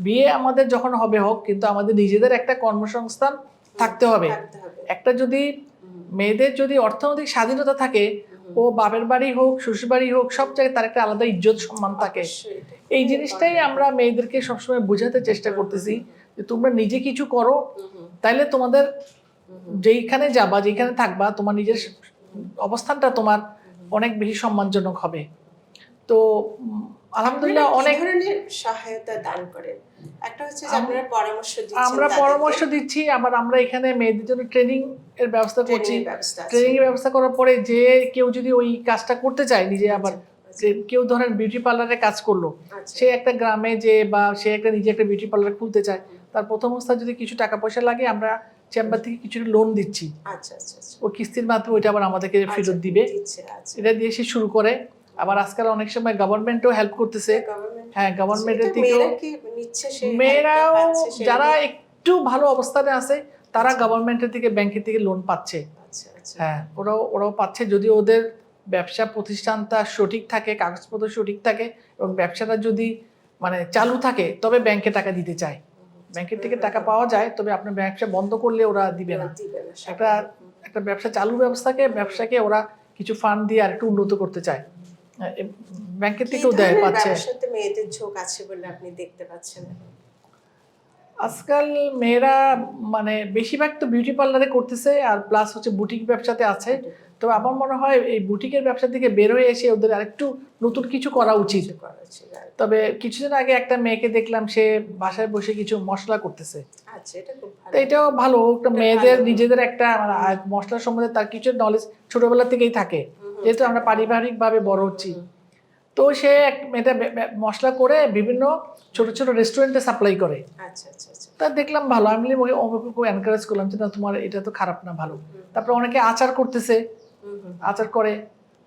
বিয়ে আমাদের যখন হবে হোক, কিন্তু আমাদের নিজেদের একটা কর্মসংস্থান থাকতে হবে। থাকতে হবে। একটা যদি মেয়েদের যদি অর্থনৈতিক স্বাধীনতা থাকে, ও বাপের বাড়ি হোক শ্বশুর বাড়ি হোক সব জায়গায় তার একটা আলাদা ইজ্জত সম্মান থাকে। অবশ্যই এটা এই খুব জিনিসটাই important। আমরা মেয়েদেরকে সবসময় বোঝাতে চেষ্টা করতেছি যে তোমরা নিজে কিছু করো, তাইলে তোমাদের যেইখানে যাবা যেখানে থাকবা তোমার নিজের অবস্থানটা তোমার অনেক বেশি সম্মানজনক হবে। তো আলহামদুলিল্লাহ আপনারা কি অনেক ধরনের সহায়তা দান করেন? একটা হচ্ছে যে আপনারা পরামর্শ দিচ্ছেন, আমরা তাদেরকে, পরামর্শ দিচ্ছি, আবার আমরা এখানে মেয়েদের জন্য ট্রেনিং এর ব্যবস্থা করছি। training এর ব্যবস্থা আছে। ট্রেনিং এর ব্যবস্থা করার পরে যে কেউ যদি ওই কাজটা করতে চায় নিজে, আবার আচ্ছা, কেউ ধরেন বিউটি পার্লারে কাজ করলো, আচ্ছা, সে একটা গ্রামে যে বা সে একটা নিজে একটা বিউটি পার্লার খুলতে চায়, তার প্রথম অবস্থায় যদি কিছু টাকা পয়সা লাগে আমরা চেম্বার থেকে কিছু লোন দিচ্ছি, আচ্ছা, আচ্ছা, আচ্ছা। ও কিস্তির মাধ্যমে ওইটা আবার আমাদেরকে ফেরত আচ্ছা, দিবে। দিচ্ছে, আচ্ছা। এটা দিয়ে সে শুরু করে। আবার আজকাল অনেক সময় গভর্নমেন্টও হেল্প করতেছে। Government- হ্যাঁ, গভর্নমেন্টের সেটা থেকেও মেয়েরা কি নিচ্ছে, সেই মেয়েরাও help টা পাচ্ছে সেই যারা নিয়ে? একটু ভালো অবস্থানে আছে তারা আচ্ছা। গভর্নমেন্টের থেকে ব্যাংকের থেকে লোন পাচ্ছে। আচ্ছা, আচ্ছা। হ্যাঁ, ওরাও পাচ্ছে, যদি ওদের ব্যবসা প্রতিষ্ঠানটা সঠিক থাকে, কাগজপত্র সঠিক থাকে, এবং ব্যবসাটা যদি মানে চালু থাকে, তবে ব্যাংকে টাকা দিতে চায়। ব্যাংকের থেকে টাকা পাওয়া যায়, তবে আপনার ব্যবসা বন্ধ করলে ওরা দিবে না। দিবে না, একটা ব্যবসা চালু ব্যবসাকে ওরা কিছু ফান্ড দিয়ে আর একটু উন্নত করতে চায়, ব্যাংকের কি থেকেও দেয় ধরনের পাচ্ছে। ব্যবসাতে মেয়েদের ঝোঁক আছে বলে আপনি দেখতে পাচ্ছেন? আজকাল মেয়েরা মানে বেশিরভাগ তো বিউটি পার্লারে করতেছে, আর প্লাস হচ্ছে বুটিক ব্যবসাতে আছে। তো আমার মনে হয় এই বুটিকের ব্যবসা থেকে বের হয়ে এসে ওদের আরেকটু নতুন কিছু করা উচিত। তবে কিছুদিন আগে একটা মেয়েকে দেখলাম, সে বাসায় বসে কিছু মশলা করতেছে। আচ্ছা, এটা খুব ভালো। তো এটাও ভালো, একটা মেয়েদের নিজেদের একটা মশলা সম্বন্ধে তার কিছু নলেজ ছোটবেলা থেকেই থাকে, যেহেতু আমরা পারিবারিক ভাবে বড় হচ্ছি। তো সে এটা মশলা করে বিভিন্ন ছোট ছোট রেস্টুরেন্টে সাপ্লাই করে। আচ্ছা, আচ্ছা, আচ্ছা। তা দেখলাম ভালো, আমি ওকে এনকারেজ করলাম যে না, তোমার এটা তো খারাপ না, ভালো। তারপরে অনেকে আচার করতেছে, আচার করে।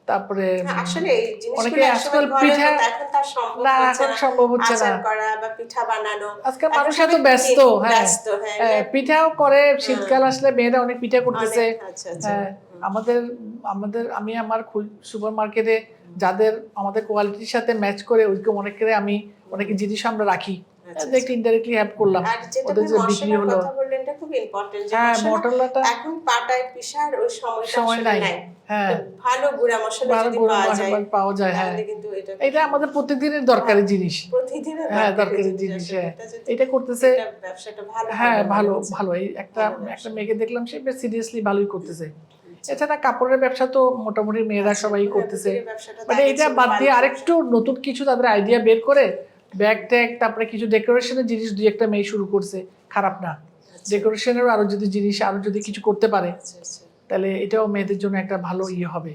তারপরে আসলে এই জিনিসগুলো অনেকে আজকাল একসময় ঘরে পিঠা, হতো, এখন তার সম্ভব না হচ্ছে এখন না। সম্ভব হচ্ছে না। আচার করা বা পিঠা বানানো, আজকাল এখন মানুষ এত সবাই ব্যস্ত। হ্যাঁ, ব্যস্ত, হ্যাঁ। পিঠাও করে, শীতকাল আসলে মেয়েরা অনেক পিঠা করতেছে। অনেক, আচ্ছা, আচ্ছা। হ্যাঁ, আমি আমার সুপার মার্কেটে যাদের আমাদের কোয়ালিটির সাথে ম্যাচ করে ওইরকম অনেক জিনিস আমরা রাখি, আচ্ছা, একটু ইনডাইরেক্টলি হেল্প করলাম, আর যেটা ওদের আপনি যে বিক্রি মশলার হলো। কথা বললেন, এটা খুব ইম্পর্টেন্ট যে হ্যাঁ, মশলা মশলাটা এখন পাটায় পিষার ওই সময়টা সময় আসলে নাই। নাই। হ্যাঁ, তো ভালো গুঁড়া মশলা ভালো যদি গরম পাওয়া যায় মশলা পাওয়া যায়। হ্যাঁ, তাহলে কিন্তু এটা এটা আমাদের প্রতিদিনের দরকারি জিনিস। প্রতিদিনের হ্যাঁ, দরকারি দরকারি জিনিস জিনিস। আসলে। হ্যাঁ, এটা যদি এটা করতেছে। এটা ব্যবসাটা ভালো হ্যাঁ, হবে মনে ভালো হচ্ছে। ভালো। এই একটা ভালো একটা ব্যবসা। মেয়েকে দেখলাম, সে বেশ সিরিয়াসলি ভালোই করতেছে। এছাড়া কাপড়ের ব্যবসা তো মোটামুটি মেয়েরা আচ্ছা, সবাই হ্যাঁ, করতেছে। বুটিকের ব্যবসাটা তো মানে আগে এটা ছিল বাদ দিয়ে বাণিজ্য আরেকটু নতুন কিছু তাদের আইডিয়া বের করে ব্যাগ ট্যাগ, তারপরে কিছু ডেকোরেশনের জিনিস দুই একটা মেয়ে শুরু করছে, খারাপ না। আচ্ছা, ডেকোরেশনেরও আরো যদি জিনিস আরো যদি কিছু করতে পারে, আচ্ছা, আচ্ছা। তাহলে এটাও মেয়েদের জন্য একটা ভালো ইয়ে হবে।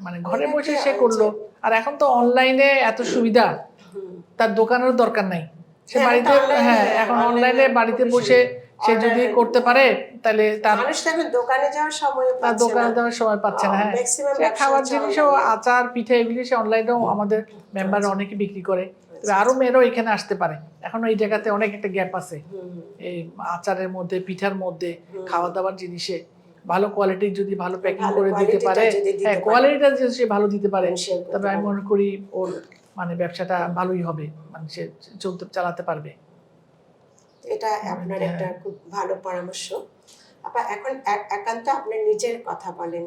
মানে ঘরে মেয়েরা বসে কি সে করলো। আর এখন তো অনলাইনে এত সুবিধা, হুম। তার দোকানেরও দরকার নাই। সে হ্যাঁ, বাড়িতে, এখন তো online-এ, হ্যাঁ, এখন অনলাইনে বাড়িতে খুবই বসে সে order যদি এর করতে পারে, তাহলে তার মানুষ তো এখন দোকানে যাওয়ার সময় তার পাচ্ছে দোকানে না। দেওয়ার সময় পাচ্ছে না। হ্যাঁ, ম্যাক্সিমাম সে ব্যবসা খাওয়ার হচ্ছে জিনিসও, online-এ। আচার পিঠা এগুলি সে অনলাইনেও আমাদের মেম্বাররা অনেকে বিক্রি করে। তবে আরো মেয়েরাও এখানে আসতে পারে। এখনো এই জায়গাতে অনেক একটা গ্যাপ আছে, হুম, এই আচারের মধ্যে, পিঠার মধ্যে, হুম। খাওয়া দাওয়ার জিনিসে ভালো কোয়ালিটির যদি ভালো প্যাকিং ভালো করে দিতে quality-টা পারে, যদি দিতে হ্যাঁ, পারে। কোয়ালিটিটা যদি সে ভালো দিতে পারে, Ensure করতে তবে আমি পারে। মনে করি ওর মানে ব্যবসাটা ভালোই হবে, মানে সে চালাতে পারবে। এটা আপনার হ্যাঁ। একটা খুব ভালো পরামর্শ। আপা এখন একান্ত আপনার নিজের কথা বলেন।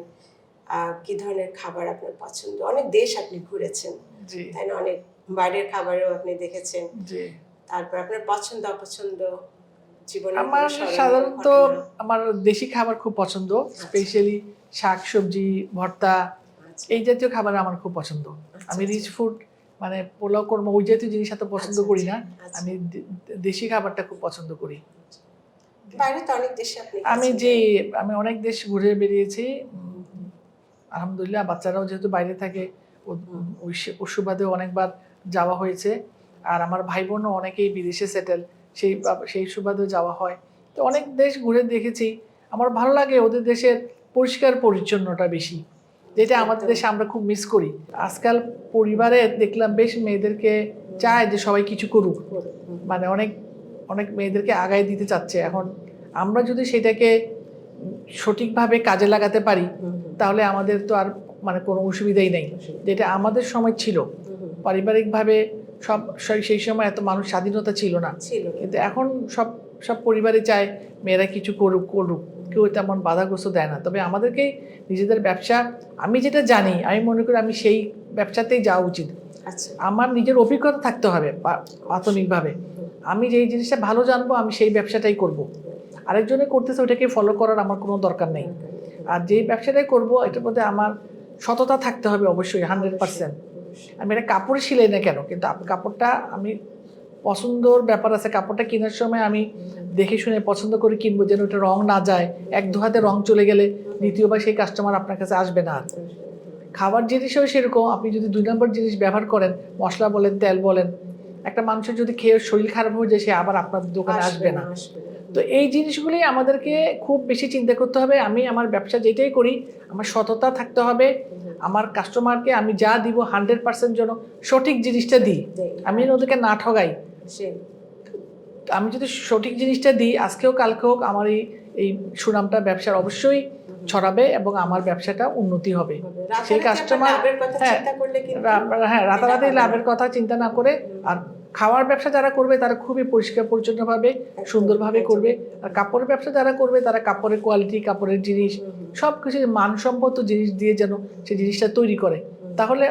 কি ধরনের খাবার আপনার পছন্দ? অনেক দেশ আপনি ঘুরেছেন, জি তাই না? অনেক বাইরের খাবারও আপনি দেখেছেন। জি। তারপর আপনার পছন্দ অপছন্দ, জীবনের আমার কোনো স্মরণীয় সাধারণত ঘটনা? আমার দেশি খাবার খুব পছন্দ, স্পেশালি শাক সবজি ভর্তা, আচ্ছা, এই জাতীয় খাবার আমার খুব পছন্দ। আমি আচ্ছা। রিচ ফুড মানে পোলাও কর্ম ওই জাতীয় জিনিস এত পছন্দ আচ্ছা, করি না। আচ্ছা। আমি দেশি খাবারটা খুব পছন্দ করি। বাইরে তো অনেক দেশে আপনি আমি গেছেন, যে তাই না? আমি অনেক দেশ ঘুরে বেরিয়েছি। আলহামদুলিল্লাহ, বাচ্চারাও যেহেতু বাইরে থাকে, ওই সুবাদেও অনেকবার যাওয়া হয়েছে। আর আমার ভাই বোনও অনেকেই বিদেশে সেটেল, সেই সুবাদেও যাওয়া হয়। তো অনেক দেশ ঘুরে দেখেছি। আমার ভালো লাগে ওদের দেশের পরিষ্কার পরিচ্ছন্নতা বেশি, যেটা আমাদের একদম। দেশে আমরা খুব মিস করি। আজকাল পরিবারে দেখলাম বেশ মেয়েদেরকে চায় যে সবাই কিছু করুক, মানে অনেক অনেক মেয়েদেরকে আগায় দিতে চাচ্ছে। এখন আমরা যদি সেটাকে সঠিকভাবে কাজে লাগাতে পারি, তাহলে আমাদের তো আর মানে কোনো অসুবিধাই নেই। যেটা আমাদের সময় ছিল, পারিবারিকভাবে সেই সময় এত মানুষ স্বাধীনতা ছিল না। ছিল না। কিন্তু এখন সব সব পরিবারে চায় মেয়েরা কিছু করুক, কেউ তেমন বাধাগ্রস্ত দেয় না। তবে আমাদেরকেই নিজেদের ব্যবসা, আমি যেটা জানি, আমি মনে করি আমি সেই ব্যবসাতেই যাওয়া উচিত। আচ্ছা, আমার নিজের অভিজ্ঞতা থাকতে হবে প্রাথমিকভাবে। আমি যেই জিনিসটা ভালো জানবো আমি সেই ব্যবসাটাই করব। আরেকজনে করতেছে ওটাকে ফলো করার আমার কোনো দরকার নেই। আর যেই ব্যবসাটাই করব এটার মধ্যে আমার সততা থাকতে হবে অবশ্যই 100%। আমি এটা কাপড় সিলাই না কেন, কিন্তু কাপড়টা আমি পছন্দর ব্যাপার আছে। কাপড়টা কেনার সময় আমি দেখে শুনে পছন্দ করে কিনবো, যেন ওটা রং না যায়। এক দু হাতে রং চলে গেলে দ্বিতীয়বার সেই কাস্টমার আপনার কাছে আসবে না। খাবার জিনিসও সেরকম, আপনি যদি 2 নম্বর জিনিস ব্যবহার করেন, মশলা বলেন, তেল বলেন, একটা মানুষের যদি খেয়ে শরীর খারাপ হয়ে যায়, সে আবার আপনার দোকানে আসবে না। তো এই জিনিসগুলি আমাদেরকে খুব বেশি চিন্তা করতে হবে। আমি আমার ব্যবসা যেটাই করি, আমার সততা থাকতে হবে। আমার কাস্টমারকে আমি যা দিব 100% যেন সঠিক জিনিসটা দিই, আমি যেন ওদেরকে না ঠগাই। আমি যদি সঠিক জিনিসটা দিই, আজকেও কালকে হোক, আমার এই সুনামটা ব্যবসার অবশ্যই ছড়াবে এবং আমার ব্যবসাটা উন্নতি হবে। সেই কাস্টমার, হ্যাঁ, রাতারাতি লাভের কথা চিন্তা না করে। আর খাওয়ার ব্যবসা যারা করবে তারা খুবই পরিষ্কার পরিচ্ছন্নভাবে, সুন্দরভাবে করবে। আর কাপড়ের ব্যবসা যারা করবে তারা কাপড়ের কোয়ালিটি, কাপড়ের জিনিস সব কিছু মানসম্মত জিনিস দিয়ে যেন সেই জিনিসটা তৈরি করে, তাহলে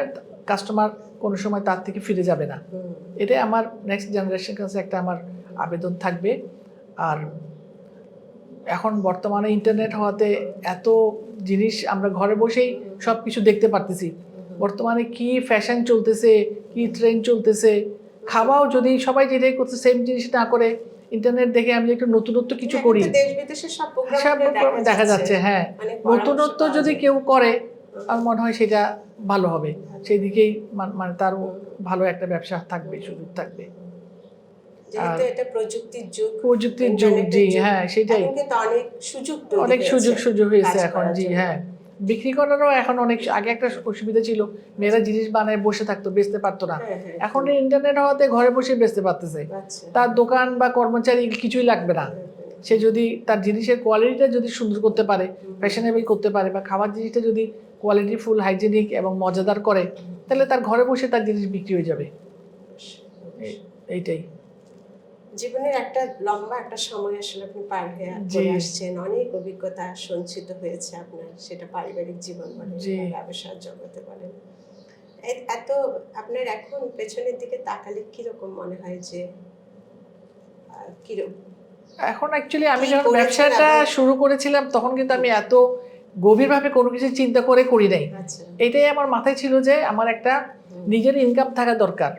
কাস্টমার কোনো সময় তার থেকে ফিরে যাবে না। এটাই আমার নেক্সট জেনারেশনের কাছে একটা আমার আবেদন থাকবে। আর এখন বর্তমানে ইন্টারনেট হওয়াতে এত জিনিস আমরা ঘরে বসেই সব কিছু দেখতে পারতেছি। বর্তমানে কি ফ্যাশন চলতেছে, কি ট্রেন্ড চলতেছে, খাওয়াও যদি সবাই যেটাই করছে সেম জিনিস না করে ইন্টারনেট দেখে আমি একটু নতুনত্ব কিছু করি, দেশ বিদেশের সব সব দেখা যাচ্ছে। হ্যাঁ, নতুনত্ব যদি কেউ করে আমার মনে হয় সেটা ভালো হবে। সেই দিকেই মানে তারও ভালো একটা ব্যবসা থাকবে, সুযোগ থাকবে। যেহেতু এটা প্রযুক্তির যুগ, জি, হ্যাঁ, সেটাই। কিন্তু অনেক সুযোগ হয়েছে এখন। জি, হ্যাঁ, বিক্রি করারও এখন অনেক। আগে একটা অসুবিধা ছিল, মেয়েরা জিনিস বানায় বসে থাকতো, বেচতে পারতো না। এখন ইন্টারনেট হওয়াতে ঘরে বসে বেচতে পারতেছে। তার দোকান বা কর্মচারী কিছুই লাগবে না। সে যদি তার জিনিসের কোয়ালিটিটা যদি সুন্দর করতে পারে, ফ্যাশনেবল করতে পারে, বা খাবার জিনিসটা যদি কোয়ালিটি ফুল, হাইজেনিক এবং মজাদার করে, তাহলে তার ঘরে বসে তার জিনিস বিক্রি হয়ে যাবে। এইটাই। জীবনের একটা লম্বা একটা সময় আসলে আপনি পার হয়ে জি। করে আসছেন, অনেক অভিজ্ঞতা সঞ্চিত হয়েছে আপনার, সেটা পারিবারিক জীবন বলেন জি। বা ব্যবসার জগতে বলেন। এত আপনার এখন পেছনের দিকে তাকালে কিরকম মনে হয় যে কিরকম এখন অ্যাকচুয়ালি আমি কি যখন করেছেন ব্যবসাটা এবং- শুরু করেছিলাম তখন কিন্তু আমি এত গভীরভাবে কোনো কিছু চিন্তা করে করি নাই। আচ্ছা। এটাই আমার মাথায় ছিল যে আমার একটা নিজের ইনকাম থাকা দরকার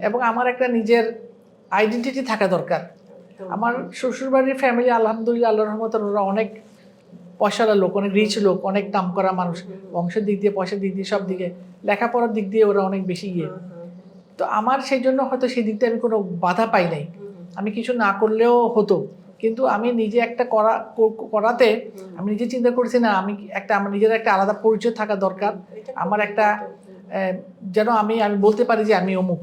এবং আমার একটা নিজের আইডেন্টিটি থাকা দরকার। আমার শ্বশুরবাড়ির ফ্যামিলি আলহামদুলিল্লাহ আল্লাহর রহমতে ওরা অনেক পয়সাওয়ালা লোক, অনেক রিচ লোক, অনেক নাম করা মানুষ, বংশের দিক দিয়ে, পয়সার দিক দিয়ে, সব দিকে, লেখাপড়ার দিক দিয়ে ওরা অনেক বেশি ইয়ে। তো আমার সেই জন্য হয়তো সেই দিকটা আমি কোনো বাধা পাই নাই, আমি কিছু না করলেও হতো। কিন্তু আমি নিজে একটা করাতে আমি নিজে চিন্তা করছি না, আমি একটা আমার নিজের একটা আলাদা পরিচয় থাকা দরকার। আমার একটা যেন আমি বলতে পারি যে আমি অমুক।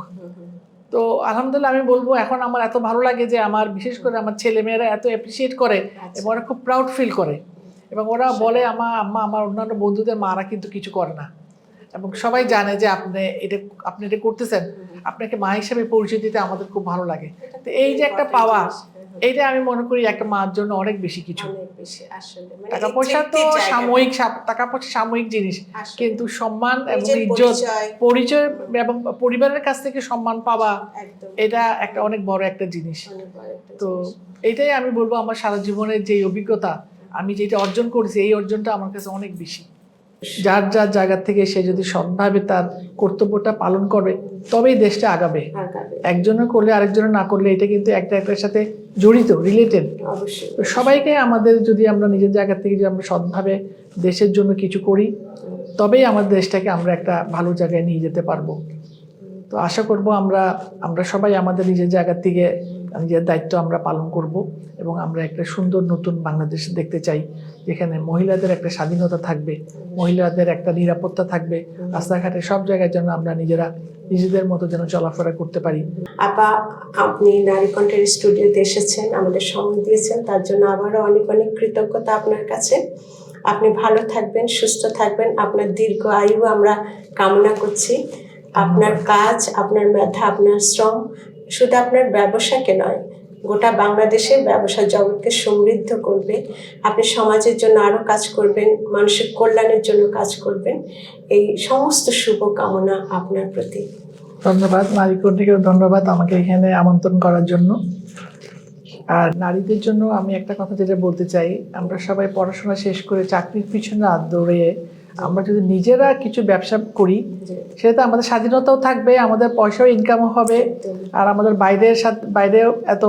তো আলহামদুলিল্লাহ আমি বলবো এখন আমার এত ভালো লাগে যে আমার বিশেষ করে আমার ছেলেমেয়েরা এত অ্যাপ্রিসিয়েট করে এবং ওরা খুব প্রাউড ফিল করে এবং ওরা বলে আম্মা আমার অন্যান্য বন্ধুদের মারা কিন্তু কিছু করে না এবং সবাই জানে যে আপনি এটা করতেছেন, আপনাকে মা হিসেবে পরিচয় দিতে আমাদের খুব ভালো লাগে। তো এই যে একটা পাওয়া, এইটা আমি মনে করি একটা মার জন্য অনেক বেশি কিছু। টাকা পয়সা তো সাময়িক, টাকা পয়সা সাময়িক জিনিস, কিন্তু সম্মান এবং ইজ্জত, পরিচয় এবং পরিবারের কাছ থেকে সম্মান পাওয়া, এটা একটা অনেক বড় একটা জিনিস। তো এইটাই আমি বলবো আমার সারা জীবনের যে অভিজ্ঞতা আমি যেটা অর্জন করেছি, এই অর্জনটা আমার কাছে অনেক বেশি। যার যার জায়গা থেকে সে যদি সৎভাবে তার কর্তব্যটা পালন করে তবেই দেশটা আগাবে। একজনের করলে আরেকজনের না করলে এটা কিন্তু একটা একটার সাথে জড়িত, রিলেটেড। তো সবাইকে আমাদের যদি আমরা নিজের জায়গা থেকে যদি আমরা সৎভাবে দেশের জন্য কিছু করি তবেই আমাদের দেশটাকে আমরা একটা ভালো জায়গায় নিয়ে যেতে পারবো। তো আশা করব আমরা সবাই আমাদের নিজের জায়গা থেকে নিজের দায়িত্ব আমরা পালন করব এবং আমরা একটা সুন্দর নতুন বাংলাদেশ দেখতে চাই, যেখানে মহিলাদের একটা স্বাধীনতা থাকবে, মহিলাদের একটা নিরাপত্তা থাকবে, রাস্তাঘাটে সব জায়গায় যেন আমরা নিজেদের মতো যেন চলাফেরা করতে পারি। আপা, আপনি নারী কণ্ঠের স্টুডিওতে এসেছেন, আমাদের সময় দিয়েছেন, তার জন্য আবারও অনেক অনেক কৃতজ্ঞতা আপনার কাছে। আপনি ভালো থাকবেন, সুস্থ থাকবেন, আপনার দীর্ঘ আয়ু আমরা কামনা করছি। আপনার কাজ, আপনার মেধা, আপনার শ্রম শুধু আপনার ব্যবসাকে নয়, গোটা বাংলাদেশের ব্যবসা জগৎকে সমৃদ্ধ করবে। আপনি সমাজের জন্য আরো কাজ করবেন, মানুষের কল্যাণের জন্য কাজ করবেন। এই সমস্ত শুভ কামনা আপনার প্রতি। ধন্যবাদ, নারী কণ্ঠেকেও ধন্যবাদ আমাকে এখানে আমন্ত্রণ করার জন্য। আর নারীদের জন্য আমি একটা কথা যেটা বলতে চাই, আমরা সবাই পড়াশোনা শেষ করে চাকরির পিছনে না দৌড়ে আমরা যদি নিজেরা কিছু ব্যবসা করি, সেটাতে আমাদের স্বাধীনতাও থাকবে, আমাদের পয়সাও ইনকামও হবে, আর আমাদের বাইরেও এত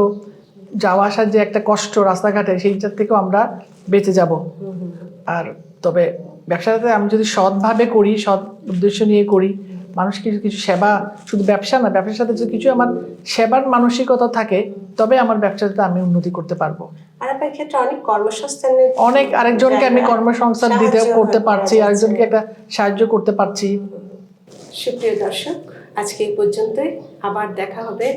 যাওয়া আসার যে একটা কষ্ট রাস্তাঘাটে, সেইটার থেকেও আমরা বেঁচে যাব। আর তবে ব্যবসাটাতে আমি যদি সৎভাবে করি, সৎ উদ্দেশ্য নিয়ে করি, মানুষ কিছু সেবা, শুধু ব্যবসা না, ব্যবসার সাথে যদি কিছু আমার সেবার মানসিকতা থাকে তবে আমার ব্যবসাটাতে আমি উন্নতি করতে পারবো। অনেক আরেকজনকে আমি কর্মসংস্থান করতে পারছি, আরেকজনকে একটা সাহায্য করতে পারছি। সুপ্রিয় দর্শক, আজকে এই পর্যন্তই। আবার দেখা হবে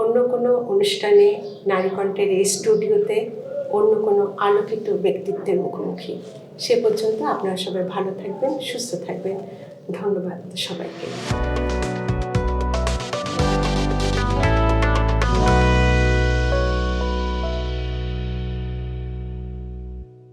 অন্য কোনো অনুষ্ঠানে, নারী কণ্ঠের এই স্টুডিওতে, অন্য কোনো আলোকিত ব্যক্তিত্বের মুখোমুখি। সে পর্যন্ত আপনারা সবাই ভালো থাকবেন, সুস্থ থাকবেন। ধন্যবাদ সবাইকে।